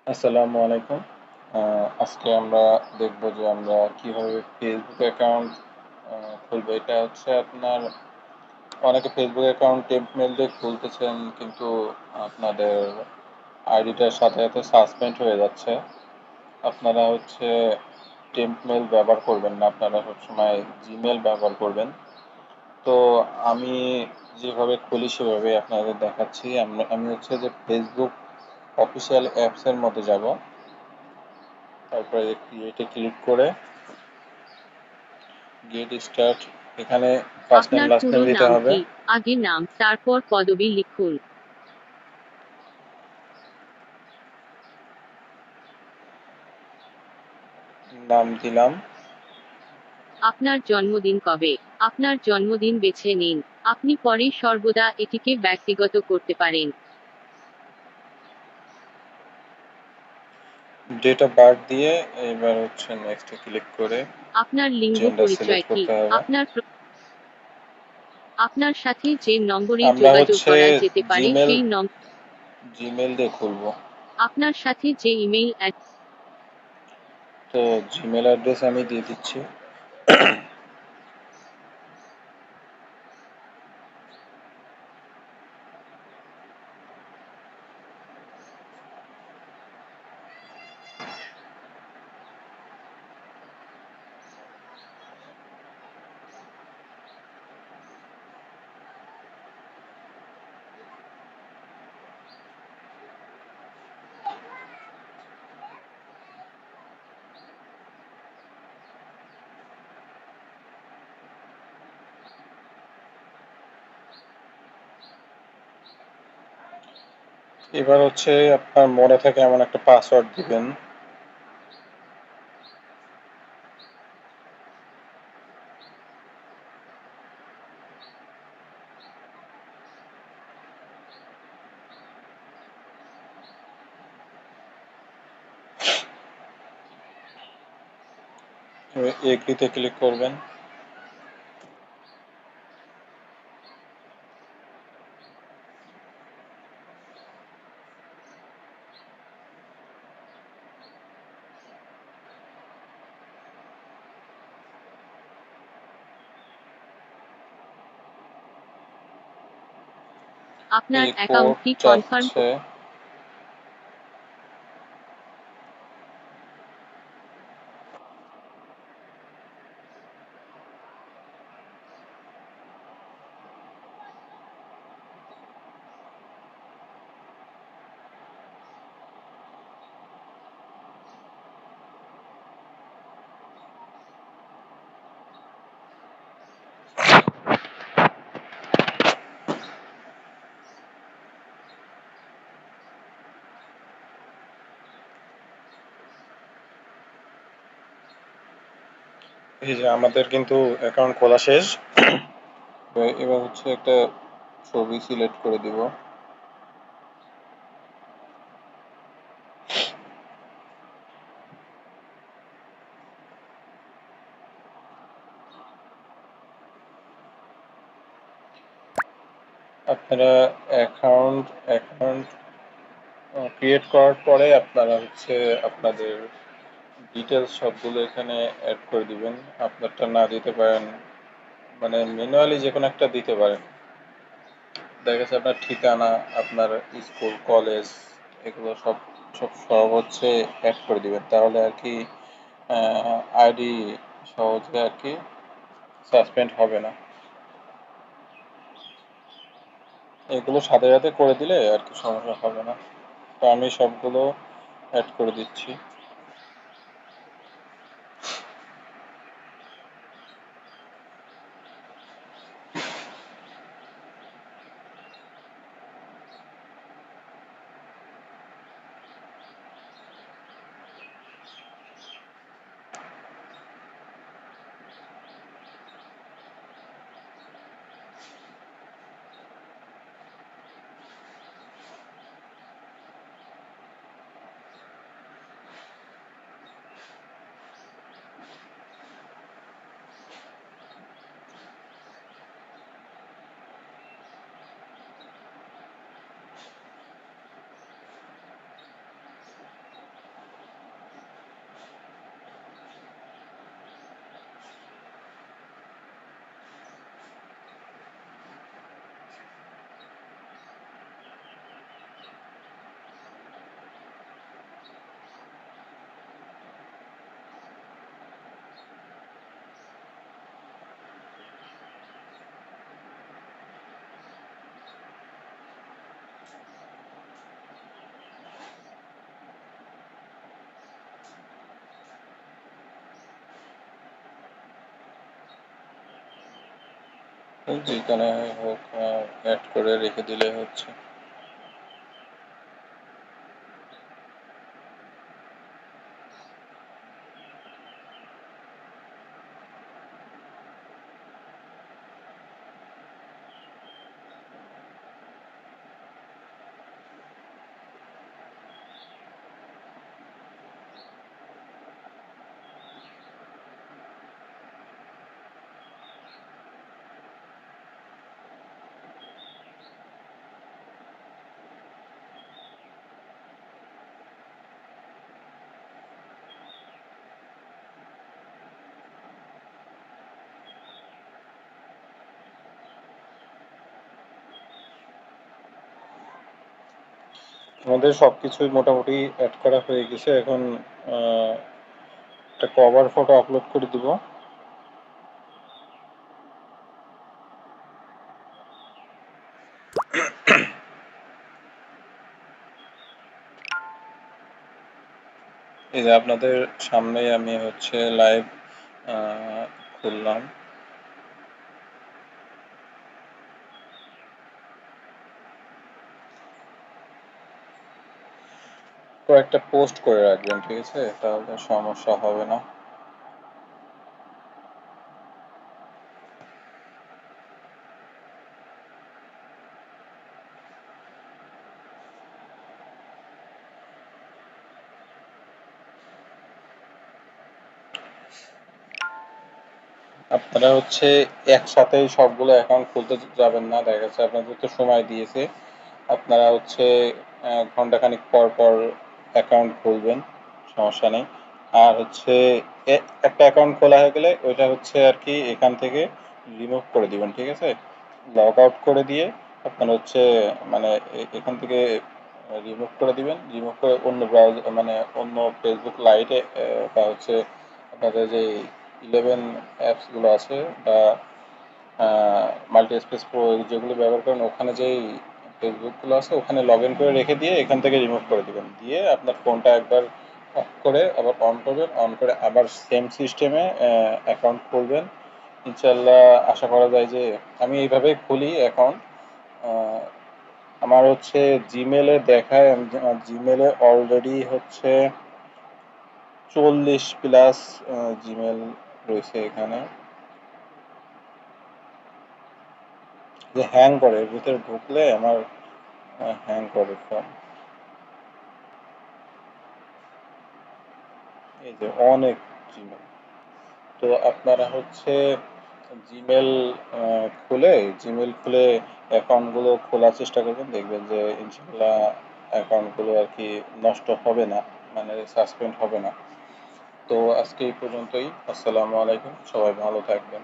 আসসালামু আলাইকুম। আজকে আমরা দেখব যে আমরা কিভাবে ফেসবুক অ্যাকাউন্ট খুলবো। এটা হচ্ছে আপনার অনেকে ফেসবুক অ্যাকাউন্ট টেম্পমেল দিয়ে খুলতেছেন, কিন্তু আপনাদের আইডিটার সাথে সাথে সাসপেন্ড হয়ে যাচ্ছে। আপনারা হচ্ছে টেম্পমেল ব্যবহার করবেন না, আপনারা সবসময় জিমেল ব্যবহার করবেন। তো আমি যেভাবে খুলি সেভাবে আপনাদের দেখাচ্ছি। আমি হচ্ছে যে ফেসবুক অফিসিয়াল অ্যাপসের মধ্যে যাব। তারপরে ক্রিয়েটে ক্লিক করে গেট স্টার্ট, এখানে ফার্স্ট নেম আপনার লাস্ট পুরো নেম দিতে নাম হবে। কি? আগে নাম, তারপর পদবি লিখুন। নাম দিলাম। আপনার জন্মদিন কবে? আপনার জন্মদিন বেছে নিন। আপনি পরে সর্বদা এটিকে ব্যক্তিগত করতে পারেন। ডেট অফ বার্থ দিয়ে এবার হচ্ছে নেক্সটে ক্লিক করে আপনার লিঙ্গ জেন্ডার পরিচয় সিলেক্ট কি? করতে হবে। আপনার সাথে যে নম্বরে আমরা যোগাযোগ হচ্ছে করা যেতে পারে জিমেল সেই নম্বর। জিমেল দিয়ে খুলবো। আপনার সাথে যে ইমেইল তো জিমেল অ্যাড্রেস আমি দিয়ে দিচ্ছি। এবার হচ্ছে আপনার মনে থাকে এমন একটা পাসওয়ার্ড দিবেন। এগ্রিতে ক্লিক করবেন। আপনার এই কোড অ্যাকাউন্টটি কনফার্ম চাচ্ছে। এই যে আমাদের কিন্তু অ্যাকাউন্ট খোলা শেষ। তো এবার হচ্ছে একটা ছবি সিলেক্ট করে দিব। আপনারা অ্যাকাউন্ট ক্রিয়েট করার পরে আপনারা হচ্ছে আপনাদের ডিটেলস সবগুলো এখানে অ্যাড করে দিবেন। আপনারটা না দিতে পারেন, মানে ম্যানুয়ালি যে কোনো একটা দিতে পারেন। দেখা গেছে আপনার ঠিকানা, আপনার স্কুল কলেজ, এগুলো সব সব সব হচ্ছে অ্যাড করে দিবেন, তাহলে আর কি আইডি সহজে আর কি সাসপেন্ড হবে না। এগুলো সাথে সাথে করে দিলে আর কি সমস্যা হবে না। তো আমি সবগুলো অ্যাড করে দিচ্ছি। যেখানে হোক অ্যাড করে রেখে দিলে হচ্ছে। আমাদের সবকিছুই মোটামুটি অ্যাড করা হয়ে গেছে। এখন একটা কভার ফটো আপলোড করে দিব। এই যে আপনাদের সামনেই আমি হচ্ছে লাইভ খুললাম। কয়েকটা পোস্ট করে রাখবেন, ঠিক আছে? তাহলে সমস্যা হবে না। আপনারা হচ্ছে একসাথেই সবগুলো অ্যাকাউন্ট খুলতে যাবেন না। দেখা যাচ্ছে আপনাদের তো সময় দিয়েছে, আপনারা হচ্ছে ঘন্টাখানিক পর পর অ্যাকাউন্ট খুলবেন, সমস্যা নেই। আর হচ্ছে একটা অ্যাকাউন্ট খোলা হয়ে গেলে ওইটা হচ্ছে আর কি এখান থেকে রিমুভ করে দিবেন, ঠিক আছে? লগ আউট করে দিয়ে আপনার হচ্ছে মানে এখান থেকে রিমুভ করে দিবেন। রিমুভ করে অন্য ব্রাউজার মানে অন্য ফেসবুক লাইটে বা হচ্ছে আপনাদের যে 11 অ্যাপসগুলো আছে বা মাল্টি স্পেস প্রো যেগুলো ব্যবহার করেন ওখানে যেই ফেসবুকগুলো আছে ওখানে লগ ইন করে রেখে দিয়ে এখান থেকে রিমুভ করে দিবেন। দিয়ে আপনার ফোনটা একবার অফ করে আবার অন করবেন, অন করে আবার সেম সিস্টেমে অ্যাকাউন্ট খুলবেন। ইনশাল্লাহ আশা করা যায় যে আমি এইভাবেই খুলি অ্যাকাউন্ট। আমার হচ্ছে জিমেলে দেখায়, আমার জিমেলে অলরেডি হচ্ছে 40+ জিমেল রয়েছে এখানে। যে হ্যাং করে, এর ভিতরে ঢুকলে আমার হ্যাং করে ফোন। এই যে অনেক জিমেল। তো আপনারা হচ্ছে জিমেল খুলে অ্যাকাউন্টগুলো খোলার চেষ্টা করবেন, দেখবেন যে ইনশাল্লাহ অ্যাকাউন্টগুলো আর কি নষ্ট হবে না, মানে সাসপেন্ড হবে না। তো আজকে এই পর্যন্তই। আসসালামু আলাইকুম, সবাই ভালো থাকবেন।